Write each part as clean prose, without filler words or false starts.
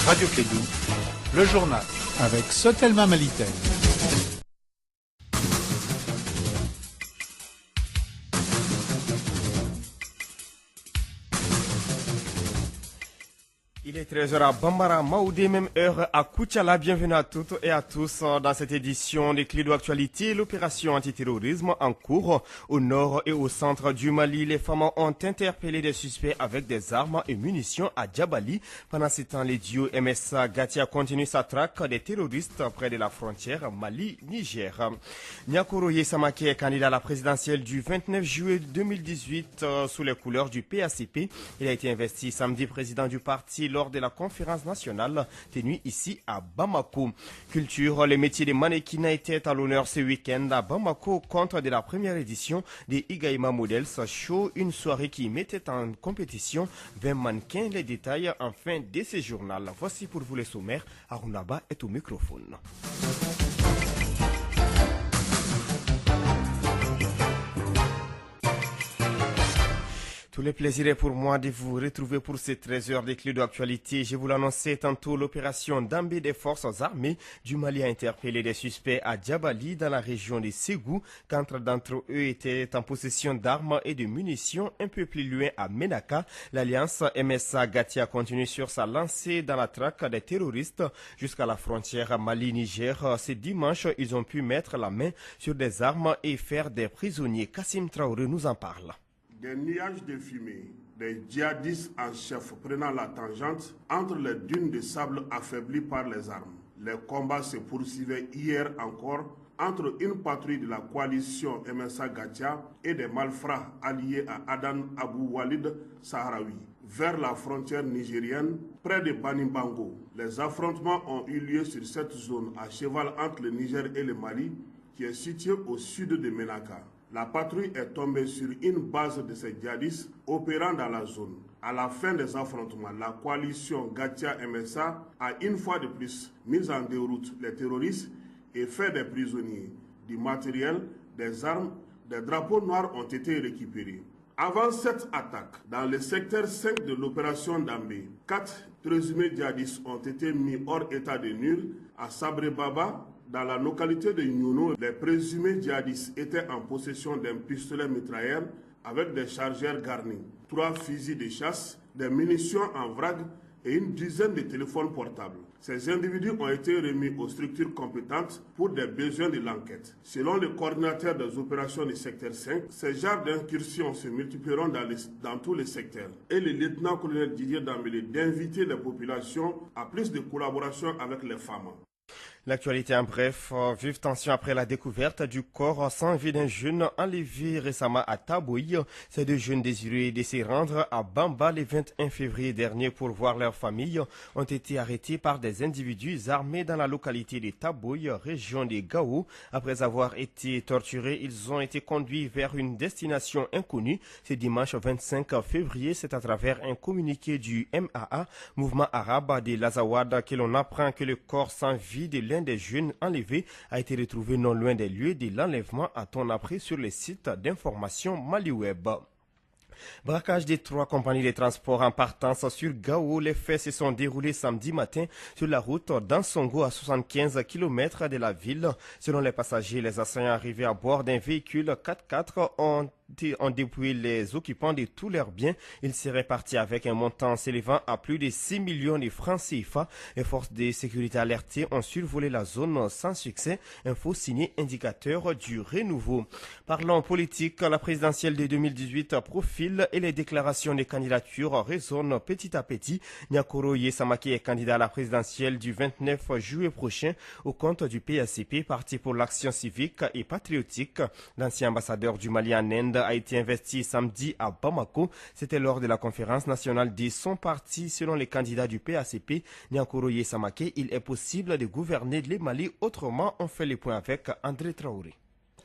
Radio Clédou, le journal avec Sotelma Malitel. Il est 13h à Bambara, Maoudé, même heure à Koutiala. Bienvenue à toutes et à tous dans cette édition des Clédou Actualité. L'opération antiterrorisme en cours au nord et au centre du Mali. Les femmes ont interpellé des suspects avec des armes et munitions à Djabali. Pendant ce temps, les duos MSA Gatia continue sa traque des terroristes près de la frontière Mali-Niger. Nyakoro Yesamake est candidat à la présidentielle du 29 juillet 2018 sous les couleurs du PACP. Il a été investi samedi président du parti lors de la conférence nationale tenue ici à Bamako. Culture, les métiers de mannequinat étaient à l'honneur ce week-end à Bamako au compte de la première édition des Igaïma Models Show, une soirée qui mettait en compétition 20 mannequins. Les détails en fin de ce journal. Voici pour vous les sommaires. Arunaba est au microphone. Tous les plaisirs est pour moi de vous retrouver pour ces 13 heures des clés d'actualité. Je vous l'annonçais tantôt, l'opération Dambé des forces armées du Mali a interpellé des suspects à Djabali dans la région de Ségou. 4 d'entre eux étaient en possession d'armes et de munitions un peu plus loin à Menaka. L'alliance MSA Gatia continue sur sa lancée dans la traque des terroristes jusqu'à la frontière Mali-Niger. Ce dimanche, ils ont pu mettre la main sur des armes et faire des prisonniers. Kassim Traoré nous en parle. Des nuages de fumée, des djihadistes en chef prenant la tangente entre les dunes de sable affaiblies par les armes. Les combats se poursuivaient hier encore entre une patrouille de la coalition MSA Gatia et des malfrats alliés à Adan Abou Walid Sahraoui. Vers la frontière nigérienne, près de Banimbango, les affrontements ont eu lieu sur cette zone à cheval entre le Niger et le Mali, qui est située au sud de Menaka. La patrouille est tombée sur une base de ces djihadistes opérant dans la zone. À la fin des affrontements, la coalition Gatia-MSA a une fois de plus mis en déroute les terroristes et fait des prisonniers. Du matériel, des armes, des drapeaux noirs ont été récupérés. Avant cette attaque, dans le secteur 5 de l'opération Dambé, 4 présumés djihadistes ont été mis hors état de nuire à Sabré Baba. Dans la localité de Nyuno, les présumés djihadistes étaient en possession d'un pistolet mitrailleur avec des chargeurs garnis, 3 fusils de chasse, des munitions en vrac et une dizaine de téléphones portables. Ces individus ont été remis aux structures compétentes pour des besoins de l'enquête. Selon le coordinateur des opérations du secteur 5, ces genres d'incursions se multiplieront dans tous les secteurs. Et le lieutenant-colonel Didier Dambélé d'inviter les populations à plus de collaboration avec les femmes. L'actualité en bref, vive tension après la découverte du corps sans vie d'un jeune enlevé récemment à Tabouille. Ces 2 jeunes désirés de se rendre à Bamba le 21 février dernier pour voir leur famille ont été arrêtés par des individus armés dans la localité de Tabouille, région de Gao. Après avoir été torturés, ils ont été conduits vers une destination inconnue. Ce dimanche 25 février, c'est à travers un communiqué du MAA, Mouvement Arabe de l'Azawad, que l'on apprend que le corps sans vie de l'un des jeunes enlevés a été retrouvé non loin des lieux de l'enlèvement, a-t-on appris sur le site d'information MaliWeb. Braquage des 3 compagnies de transport en partance sur Gao. Les faits se sont déroulés samedi matin sur la route d'Ansongo à 75 km de la ville. Selon les passagers, les assaillants arrivés à bord d'un véhicule 4x4 ont dépouillé les occupants de tous leurs biens. Ils seraient partis avec un montant s'élevant à plus de 6 millions de francs CFA. Les forces de sécurité alertées ont survolé la zone sans succès. Info signé indicateur du renouveau. Parlons politique, la présidentielle de 2018 profile et les déclarations de candidature résonnent petit à petit. Nyakoro Yesamake est candidat à la présidentielle du 29 juillet prochain au compte du PACP, Parti pour l'action civique et patriotique. L'ancien ambassadeur du Mali en Inde a été investi samedi à Bamako. C'était lors de la conférence nationale de son parti. Selon les candidats du PACP, Nyakoro Yesamake, il est possible de gouverner le Mali autrement. On fait les points avec André Traoré.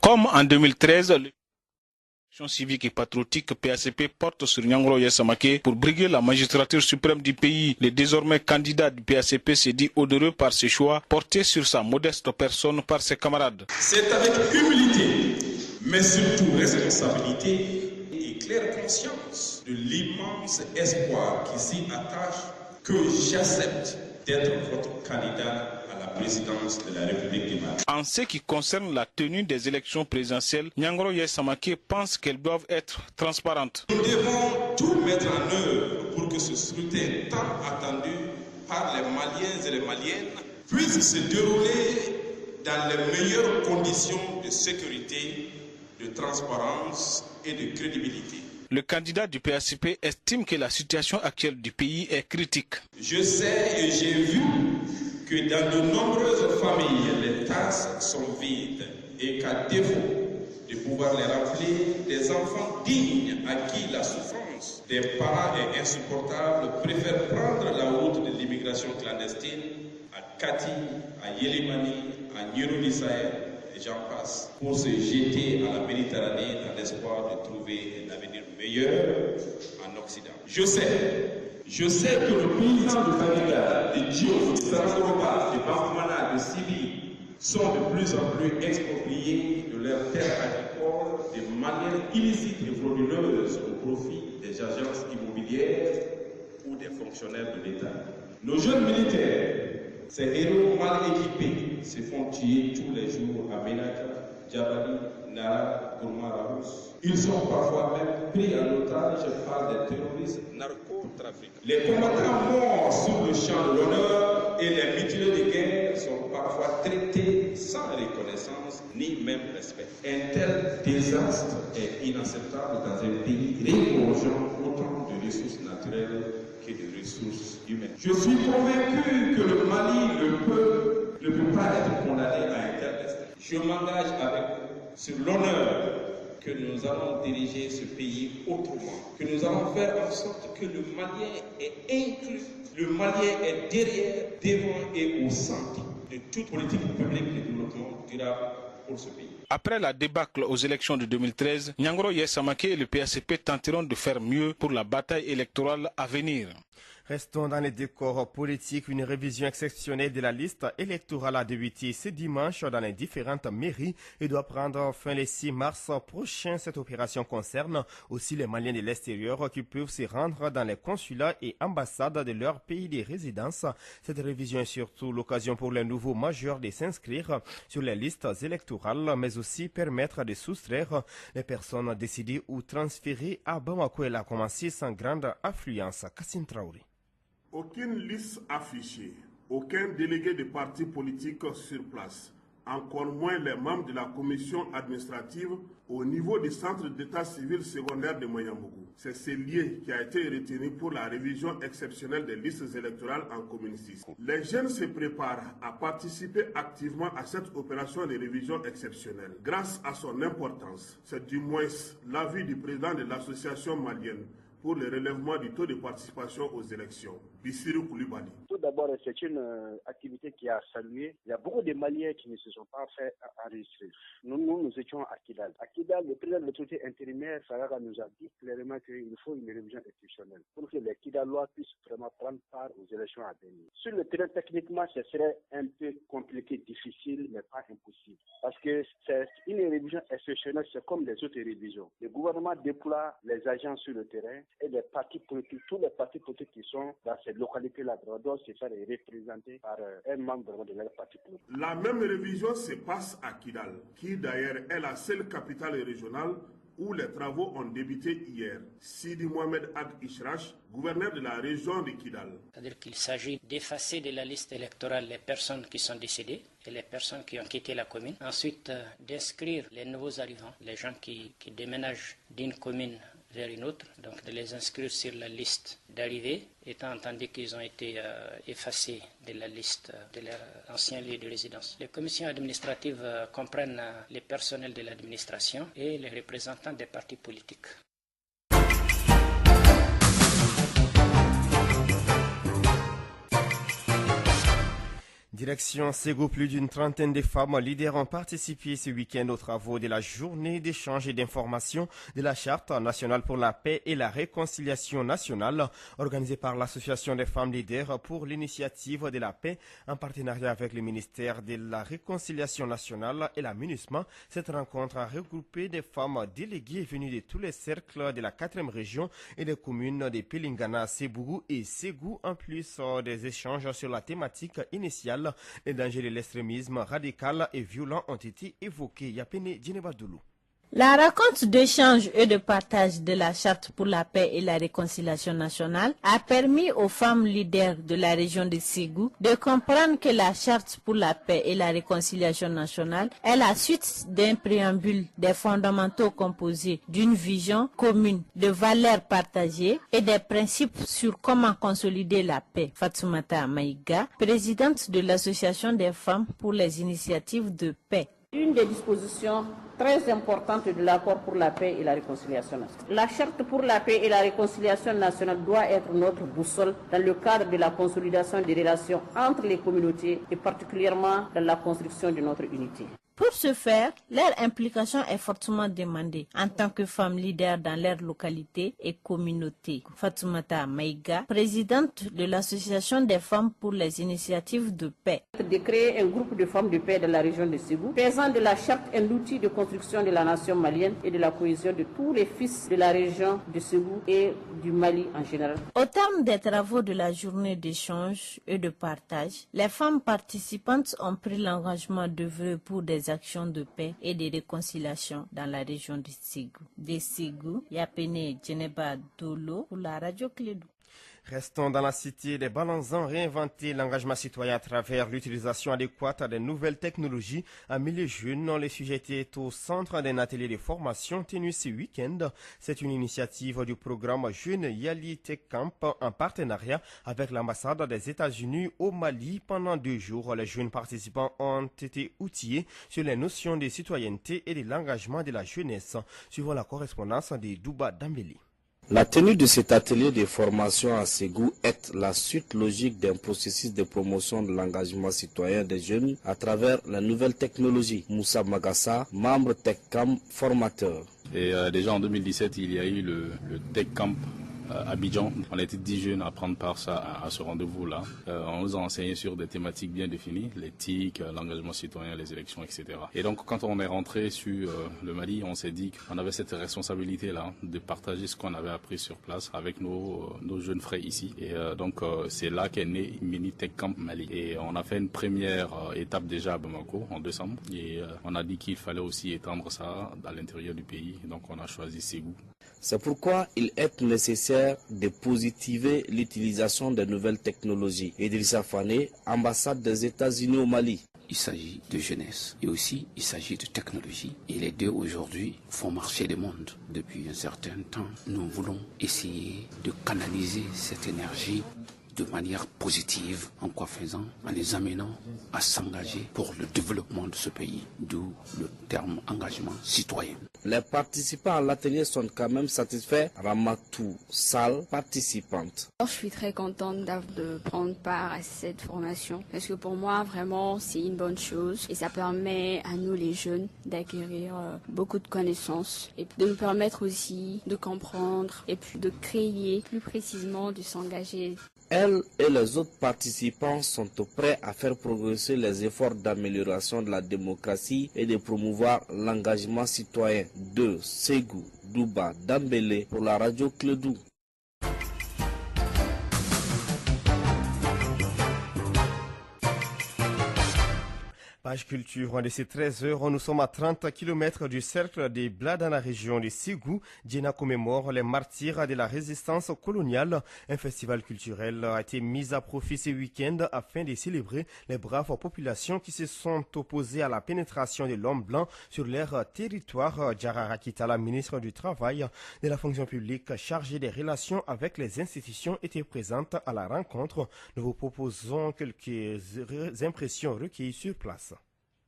Comme en 2013, l'action civique et patriotique PACP porte sur Nyakoro Yesamake pour briguer la magistrature suprême du pays. Le désormais candidat du PACP s'est dit odoreux par ses choix portés sur sa modeste personne par ses camarades. C'est avec humilité, mais surtout responsabilité et claire conscience de l'immense espoir qui s'y attache que j'accepte d'être votre candidat à la présidence de la République du Mali. En ce qui concerne la tenue des élections présidentielles, Nyangoro Samake pense qu'elles doivent être transparentes. Nous devons tout mettre en œuvre pour que ce scrutin tant attendu par les Maliens et les Maliennes puisse se dérouler dans les meilleures conditions de sécurité, de transparence et de crédibilité. Le candidat du PACP estime que la situation actuelle du pays est critique. Je sais et j'ai vu que dans de nombreuses familles, les tasses sont vides et qu'à défaut de pouvoir les remplir, des enfants dignes à qui la souffrance des parents est insupportable préfèrent prendre la route de l'immigration clandestine à Kati, à Yélimani, à Nironissaï, et j'en passe, pour se jeter à la Méditerranée dans l'espoir de trouver un avenir meilleur en Occident. Je sais que le paysan de Fadiga, de Diouf, de Saragoroba, de Bafouana, de Sibi sont de plus en plus expropriés de leurs terres agricoles de manière illicite et frauduleuse au profit des agences immobilières ou des fonctionnaires de l'État. Nos jeunes militaires, ces héros mal équipés, se font tuer tous les jours à Ménaka, Djabali, Nara, Gourma-Rahous. Ils sont parfois même pris en otage par des terroristes narcotrafiquants. Les combattants morts sur le champ de l'honneur et les mutilés de guerre sont parfois traités sans reconnaissance ni même respect. Un tel désastre est inacceptable dans un pays regorgeant autant de ressources naturelles que de ressources humaines. Je suis convaincu que le Mali ne peut pas être condamné à un tel destin. Je m'engage avec vous sur l'honneur que nous allons diriger ce pays autrement, que nous allons faire en sorte que le Malien est inclus, le Malien est derrière, devant et au centre de toute politique publique de développement durable pour ce pays. Après la débâcle aux élections de 2013, Nyangoro Samake et le PACP tenteront de faire mieux pour la bataille électorale à venir. Restons dans les décors politiques. Une révision exceptionnelle de la liste électorale a débuté ce dimanche dans les différentes mairies et doit prendre fin le 6 mars prochain. Cette opération concerne aussi les Maliens de l'extérieur qui peuvent se rendre dans les consulats et ambassades de leur pays de résidence. Cette révision est surtout l'occasion pour les nouveaux majeurs de s'inscrire sur les listes électorales, mais aussi permettre de soustraire les personnes décidées ou transférées à Bamako. Elle a commencé sans grande affluence. Kassim Traoré. Aucune liste affichée, aucun délégué de parti politique sur place, encore moins les membres de la commission administrative au niveau du centre d'état civil secondaire de Moyambougou. C'est ce lieu qui a été retenu pour la révision exceptionnelle des listes électorales en commune 6. Les jeunes se préparent à participer activement à cette opération de révision exceptionnelle. Grâce à son importance, c'est du moins l'avis du président de l'association malienne pour le relèvement du taux de participation aux élections, Bissirou Koulibaly. Tout d'abord, c'est une activité qui a salué. Il y a beaucoup de Maliens qui ne se sont pas fait enregistrer. Nous étions à Kidal. À Kidal, le président de l'autorité intérimaire, Sarara, nous a dit clairement qu'il faut une révision institutionnelle pour que les Kidalois puissent vraiment prendre part aux élections à venir. Sur le terrain, techniquement, ce serait un peu compliqué, difficile, mais pas impossible. Parce que c'est une révision exceptionnelle, c'est comme les autres révisions. Le gouvernement déploie les agents sur le terrain et les partis politiques, tous les partis politiques qui sont dans cette localité-là doivent se faire représenter par un membre de leur parti politique. La même révision se passe à Kidal, qui d'ailleurs est la seule capitale régionale où les travaux ont débuté hier. Sidi Mohamed Ag Ishrach, gouverneur de la région de Kidal. C'est-à-dire qu'il s'agit d'effacer de la liste électorale les personnes qui sont décédées et les personnes qui ont quitté la commune. Ensuite, d'inscrire les nouveaux arrivants, les gens qui déménagent d'une commune vers une autre, donc de les inscrire sur la liste d'arrivée, étant entendu qu'ils ont été effacés de la liste de leur ancien lieu de résidence. Les commissions administratives comprennent les personnels de l'administration et les représentants des partis politiques. Direction Ségou, plus d'une trentaine de femmes leaders ont participé ce week-end aux travaux de la journée d'échange et d'information de la Charte nationale pour la paix et la réconciliation nationale, organisée par l'Association des femmes leaders pour l'initiative de la paix en partenariat avec le ministère de la Réconciliation nationale et la MINUSMA. Cette rencontre a regroupé des femmes déléguées venues de tous les cercles de la 4e région et des communes de Pelingana, Sebougou et Ségou, en plus des échanges sur la thématique initiale. Les dangers de l'extrémisme radical et violent ont été évoqués. Yapene Djinebadoulou. La rencontre d'échange et de partage de la Charte pour la paix et la réconciliation nationale a permis aux femmes leaders de la région de Ségou de comprendre que la Charte pour la paix et la réconciliation nationale est la suite d'un préambule des fondamentaux composés d'une vision commune, de valeurs partagées et des principes sur comment consolider la paix. Fatoumata Maïga, présidente de l'Association des femmes pour les initiatives de paix. Une des dispositions très importantes de l'accord pour la paix et la réconciliation nationale. La charte pour la paix et la réconciliation nationale doit être notre boussole dans le cadre de la consolidation des relations entre les communautés et particulièrement dans la construction de notre unité. Pour ce faire, leur implication est fortement demandée en tant que femmes leaders dans leur localité et communauté. Fatoumata Maïga, présidente de l'Association des femmes pour les initiatives de paix. De créer un groupe de femmes de paix dans la région de Ségou, faisant de la charte un outil de construction de la nation malienne et de la cohésion de tous les fils de la région de Ségou et du Mali en général. Au terme des travaux de la journée d'échange et de partage, les femmes participantes ont pris l'engagement d'œuvrer pour des actions de paix et de réconciliation dans la région de Ségou. De Ségou, Yapene Djeneba Dolo pour la radio Clédou. Restons dans la cité des Balanzans, réinventer l'engagement citoyen à travers l'utilisation adéquate des nouvelles technologies en milieu jeune. Le sujet était au centre d'un atelier de formation tenu ce week-end. C'est une initiative du programme Jeune Yali Tech Camp en partenariat avec l'ambassade des États-Unis au Mali. Pendant 2 jours, les jeunes participants ont été outillés sur les notions de citoyenneté et de l'engagement de la jeunesse, suivant la correspondance de Douba Dambeli. La tenue de cet atelier de formation à Ségou est la suite logique d'un processus de promotion de l'engagement citoyen des jeunes à travers la nouvelle technologie. Moussa Magassa, membre Tech Camp formateur. Et déjà en 2017, il y a eu le Tech Camp Abidjan. On était 10 jeunes à prendre part à ce rendez-vous-là. On nous a enseigné sur des thématiques bien définies, l'éthique, l'engagement citoyen, les élections, etc. Et donc quand on est rentré sur le Mali, on s'est dit qu'on avait cette responsabilité-là de partager ce qu'on avait appris sur place avec nos jeunes frères ici. Et donc c'est là qu'est né Mini Tech Camp Mali. Et on a fait une première étape déjà à Bamako en décembre. Et on a dit qu'il fallait aussi étendre ça à l'intérieur du pays. Donc on a choisi Ségou. C'est pourquoi il est nécessaire de positiver l'utilisation des nouvelles technologies. Idrissa Fane, ambassade des États-Unis au Mali. Il s'agit de jeunesse et aussi il s'agit de technologie. Et les deux aujourd'hui font marcher le monde depuis un certain temps. Nous voulons essayer de canaliser cette énergie de manière positive, en quoi faisant, en les amenant à s'engager pour le développement de ce pays, d'où le terme engagement citoyen. Les participants à l'atelier sont quand même satisfaits. Ramatou Sal, participante. Je suis très contente de prendre part à cette formation parce que pour moi, vraiment, c'est une bonne chose et ça permet à nous les jeunes d'acquérir beaucoup de connaissances et de nous permettre aussi de comprendre et puis de créer plus précisément, de s'engager. Elle et les autres participants sont prêts à faire progresser les efforts d'amélioration de la démocratie et de promouvoir l'engagement citoyen. De Ségou, Douba, Dambélé pour la radio Clédou. Page culture de ces 13 heures, nous sommes à 30 km du cercle des Blas dans la région de Ségou. Djena commémore les martyrs de la résistance coloniale. Un festival culturel a été mis à profit ce week-end afin de célébrer les braves populations qui se sont opposées à la pénétration de l'homme blanc sur leur territoire. Djara Rakita, la ministre du Travail de la fonction publique chargée des relations avec les institutions, était présente à la rencontre. Nous vous proposons quelques impressions recueillies sur place.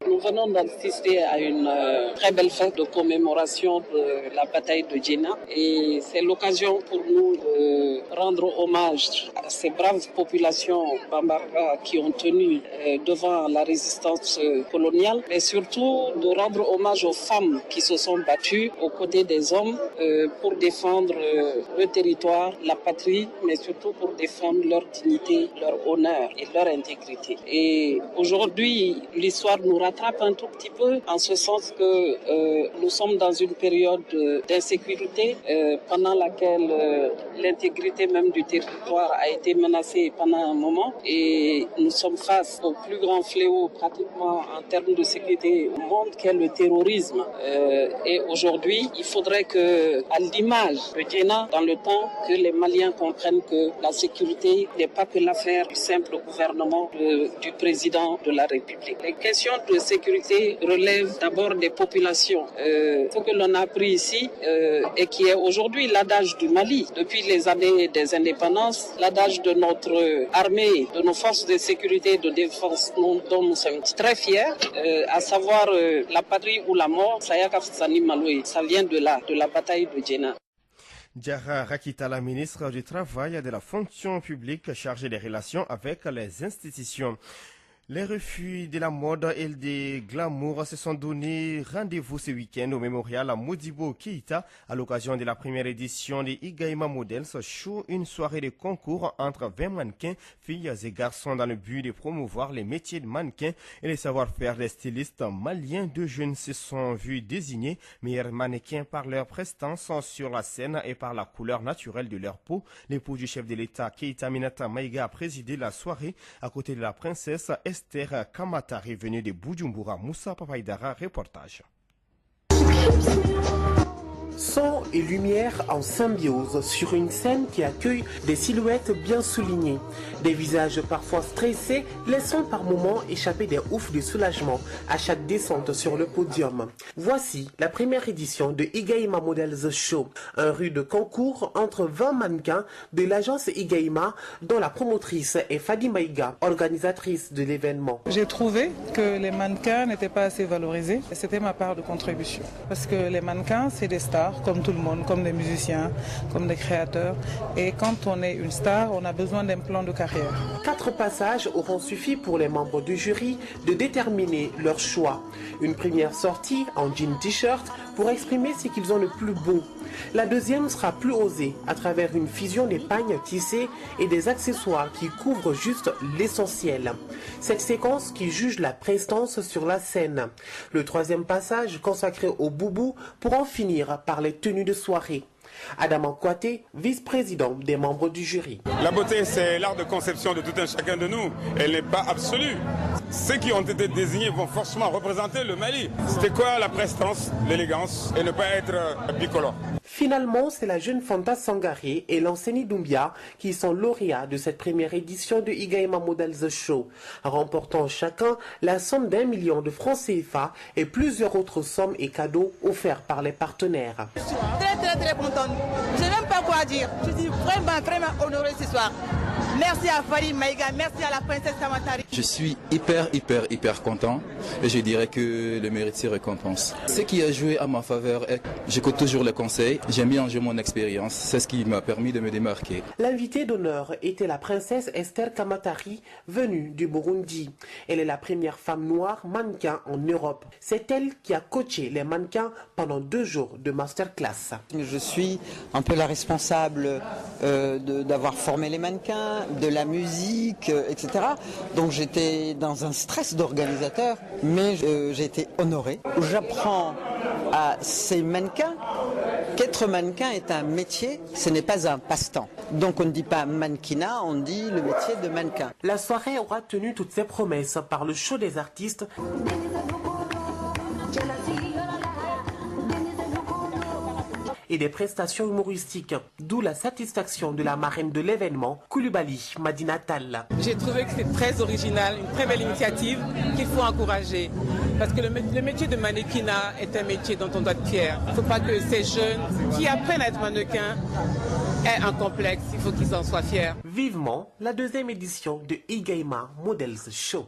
Nous venons d'assister à une très belle fête de commémoration de la bataille de Djena et c'est l'occasion pour nous de rendre hommage à ces braves populations bambara qui ont tenu devant la résistance coloniale, mais surtout de rendre hommage aux femmes qui se sont battues aux côtés des hommes pour défendre le territoire, la patrie, mais surtout pour défendre leur dignité, leur honneur et leur intégrité. Et aujourd'hui, l'histoire nous rattrape un tout petit peu en ce sens que nous sommes dans une période d'insécurité pendant laquelle l'intégrité même du territoire a été menacée pendant un moment et nous sommes face au plus grand fléau pratiquement en termes de sécurité au monde qu'est le terrorisme. Et aujourd'hui, il faudrait que, à l'image de Djenna, dans le temps, que les Maliens comprennent que la sécurité n'est pas que l'affaire du simple gouvernement du président de la République. Les questions de sécurité relèvent d'abord des populations. Ce que l'on a appris ici et qui est aujourd'hui l'adage du Mali. Depuis les années des indépendances, l'adage de notre armée, de nos forces de sécurité et de défense dont nous sommes très fiers, à savoir la patrie ou la mort, ça vient de là, de la bataille de Djenna. Diarra Rakita, la ministre du Travail et de la fonction publique chargée des relations avec les institutions. Les refus de la mode et des glamour se sont donné rendez-vous ce week-end au mémorial à Modibo Keïta à l'occasion de la première édition de Igaïma Models Show, une soirée de concours entre 20 mannequins, filles et garçons dans le but de promouvoir les métiers de mannequins et les savoir-faire des stylistes maliens. Deux jeunes se sont vus désignés meilleurs mannequins par leur prestance sur la scène et par la couleur naturelle de leur peau. L'époux du chef de l'État, Keïta Minata Maïga, a présidé la soirée à côté de la princesse Esther Kamatari, venue de Bujumbura. Moussa Papaïdara, reportage. Son et lumière en symbiose sur une scène qui accueille des silhouettes bien soulignées. Des visages parfois stressés, laissant par moments échapper des oufs de soulagement à chaque descente sur le podium. Voici la première édition de Igaïma Models Show, un rude concours entre 20 mannequins de l'agence Igaïma, dont la promotrice est Fadi Maïga, organisatrice de l'événement. J'ai trouvé que les mannequins n'étaient pas assez valorisés. C'était ma part de contribution. Parce que les mannequins, c'est des stars, comme tout le monde, comme des musiciens, comme des créateurs. Et quand on est une star, on a besoin d'un plan de carrière. 4 passages auront suffi pour les membres du jury de déterminer leur choix. Une première sortie en jean t-shirt pour exprimer ce qu'ils ont le plus beau. La deuxième sera plus osée à travers une fusion des pagnes tissées et des accessoires qui couvrent juste l'essentiel. Cette séquence qui juge la prestance sur la scène. Le troisième passage consacré au boubou pour en finir par les tenues de soirée. Adam Kouaté, vice-président des membres du jury. La beauté, c'est l'art de conception de tout un chacun de nous. Elle n'est pas absolue. Ceux qui ont été désignés vont forcément représenter le Mali. C'était quoi la prestance, l'élégance et ne pas être bicolore. Finalement, c'est la jeune Fanta Sangaré et l'enseigne Doumbia qui sont lauréats de cette première édition de Igaïma Models Show, remportant chacun la somme d'1 million de francs CFA et plusieurs autres sommes et cadeaux offerts par les partenaires. Je suis très contente. Je n'ai même pas quoi dire. Je suis vraiment honorée ce soir. Merci à Fadi Maïga, merci à la princesse Kamatari. Je suis hyper content et je dirais que le mérite s'y récompense. Ce qui a joué à ma faveur est que j'écoute toujours les conseils, j'ai mis en jeu mon expérience, c'est ce qui m'a permis de me démarquer. L'invitée d'honneur était la princesse Esther Kamatari, venue du Burundi. Elle est la première femme noire mannequin en Europe. C'est elle qui a coaché les mannequins pendant 2 jours de masterclass. Je suis un peu la responsable d'avoir formé les mannequins, de la musique, etc. Donc j'étais dans un stress d'organisateur, mais j'ai été honoré. J'apprends à ces mannequins qu'être mannequin est un métier, ce n'est pas un passe-temps. Donc on ne dit pas mannequinat, on dit le métier de mannequin. La soirée aura tenu toutes ses promesses par le show des artistes et des prestations humoristiques, d'où la satisfaction de la marraine de l'événement, Koulibaly Madinatal. J'ai trouvé que c'est très original, une très belle initiative qu'il faut encourager. Parce que le métier de mannequinat est un métier dont on doit être fier. Il ne faut pas que ces jeunes qui apprennent à être mannequins aient un complexe, il faut qu'ils en soient fiers. Vivement la 2e édition de Igaïma Models Show.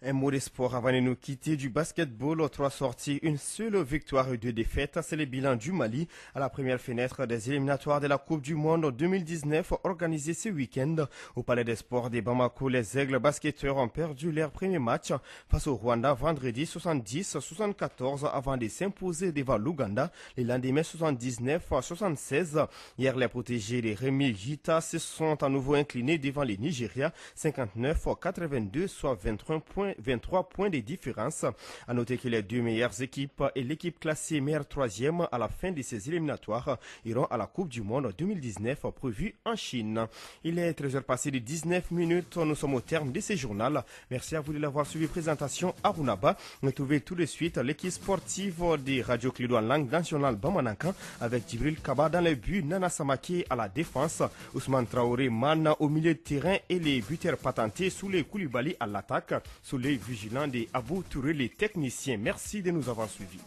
Un mot d'espoir avant de nous quitter du basketball. 3 sorties, une seule victoire et 2 défaites. C'est le bilan du Mali à la première fenêtre des éliminatoires de la Coupe du Monde 2019 organisée ce week-end. Au Palais des Sports de Bamako, les Aigles basketteurs ont perdu leur premier match face au Rwanda vendredi 70-74 avant de s'imposer devant l'Ouganda le lendemain 79-76. Hier, les protégés de Rémi Gita se sont à nouveau inclinés devant les Nigeria 59-82, soit 23 points de différence. À noter que les 2 meilleures équipes et l'équipe classée meilleure 3e à la fin de ces éliminatoires iront à la Coupe du Monde 2019 prévue en Chine. Il est 13h passé de 19 minutes. Nous sommes au terme de ce journal. Merci à vous de l'avoir suivi. Présentation à Runaba. Retrouvez tout de suite l'équipe sportive de Radio Clédo en langue nationale Bamanankan avec Djibril Kaba dans les buts, Nana Samake à la défense, Ousmane Traoré Man au milieu de terrain et les buteurs patentés sous les Koulibaly à l'attaque. Sous l'œil vigilant des Abou Touré, les techniciens. Merci de nous avoir suivis.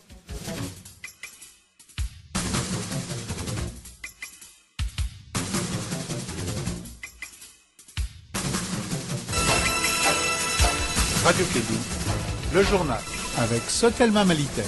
Radio Clédo, le journal avec Sotelma Malitel.